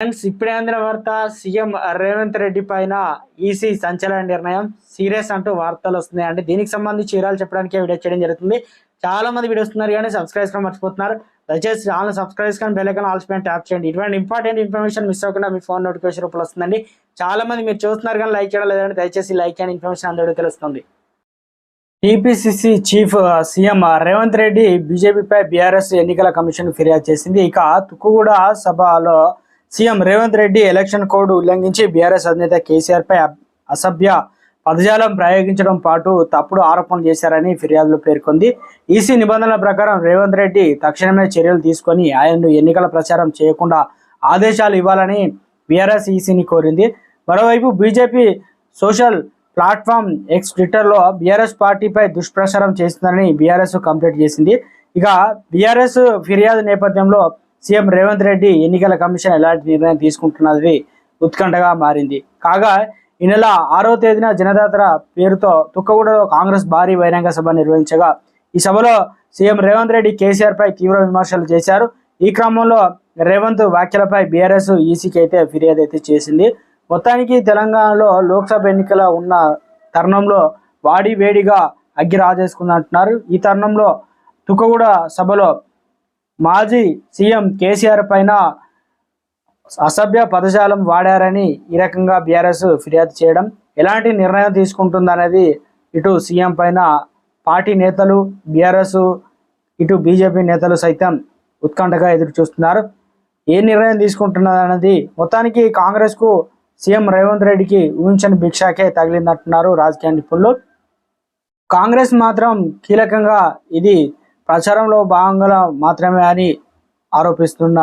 Friends, ఇప్పుడే అందిన వార్త. సీఎం రేవంత్ రెడ్డి పైన ఈసీ సంచలన నిర్ణయం, సీరియస్ అంటూ వార్తలు వస్తున్నాయి. అంటే దీనికి సంబంధించి వివరాలు చెప్పడానికి వీడియో చేయడం జరుగుతుంది. చాలా మంది వీడియో వస్తున్నారు కానీ సబ్స్క్రైబ్ గా మర్చిపోతున్నారు. దయచేసి ఛానల్ సబ్స్క్రైబ్ కానీ బెల్ ఐకాన్ ఆల్ పైన ట్యాప్ చేయండి. ఇటువంటి ఇంపార్టెంట్ ఇన్ఫర్మేషన్ మిస్ అవ్వకుండా మీ ఫోన్ నోటిఫికేషన్ రూపంలో వస్తుందండి. చాలా మంది మీరు చూస్తున్నారు కానీ లైక్ చేయడం లేదంటే దయచేసి లైక్ అండ్ ఇన్ఫర్మేషన్ అందరికీ తెలుస్తుంది. TPCC chief CM Revanth Reddy బీజేపీపై బీఆర్ఎస్ ఎన్నికల కమిషన్ ఫిర్యాదు చేసింది. ఇక తుక్కుగూడ సభలో CM Revanth Reddy election code ఉల్లంఘించి బీఆర్ఎస్ అధినేత కేసీఆర్ పై అసభ్య పదజాలం ప్రయోగించడం పాటు తప్పుడు ఆరోపణలు చేశారని ఫిర్యాదులో పేర్కొంది. ఈసీ నిబంధనల ప్రకారం రేవంత్ రెడ్డి తక్షణమే చర్యలు తీసుకొని ఆయన్ను ఎన్నికల ప్రచారం చేయకుండా ఆదేశాలు ఇవ్వాలని బీఆర్ఎస్ ఈసీని కోరింది. మరోవైపు బీజేపీ సోషల్ ప్లాట్ఫామ్ ఎక్స్ ట్విట్టర్లో బీఆర్ఎస్ పార్టీపై దుష్ప్రచారం చేస్తుందని బీఆర్ఎస్ కంప్లైంట్ చేసింది. ఇక బీఆర్ఎస్ ఫిర్యాదు నేపథ్యంలో సీఎం రేవంత్ రెడ్డి ఎన్నికల కమిషన్ ఎలాంటి నిర్ణయం తీసుకుంటున్నది ఉత్కంఠగా మారింది. కాగా ఈ నెల 6వ తేదీన జనదాతర పేరుతో తుక్కగూడలో కాంగ్రెస్ భారీ బహిరంగ సభ నిర్వహించగా ఈ సభలో సీఎం రేవంత్ రెడ్డి కేసీఆర్ పై తీవ్ర విమర్శలు చేశారు. ఈ క్రమంలో రేవంత్ వ్యాఖ్యలపై బీఆర్ఎస్ ఈసీకి అయితే ఫిర్యాదు అయితే చేసింది. మొత్తానికి తెలంగాణలో లోక్సభ ఎన్నికల ఉన్న తరుణంలో వాడి వేడిగా అగ్గి రాజేసుకుందంటున్నారు. ఈ తరుణంలో తుక్కగూడ సభలో మాజీ సీఎం కేసీఆర్ పైన అసభ్య పదజాలం వాడారని ఈ రకంగా బీఆర్ఎస్ ఫిర్యాదు చేయడం, ఎలాంటి నిర్ణయం తీసుకుంటుందనేది ఇటు సీఎం పైన పార్టీ నేతలు, బీఆర్ఎస్, ఇటు బీజేపీ నేతలు సైతం ఉత్కంఠగా ఎదురు చూస్తున్నారు. ఏ నిర్ణయం తీసుకుంటున్నదన్నది మొత్తానికి కాంగ్రెస్కు సీఎం రేవంత్ రెడ్డికి ఊహించని భిక్షాకే తగిలిందంటున్నారు రాజకీయ నిపుణులు. కాంగ్రెస్ మాత్రం కీలకంగా ఇది ప్రచారంలో భాగంగా మాత్రమే అని ఆరోపిస్తున్న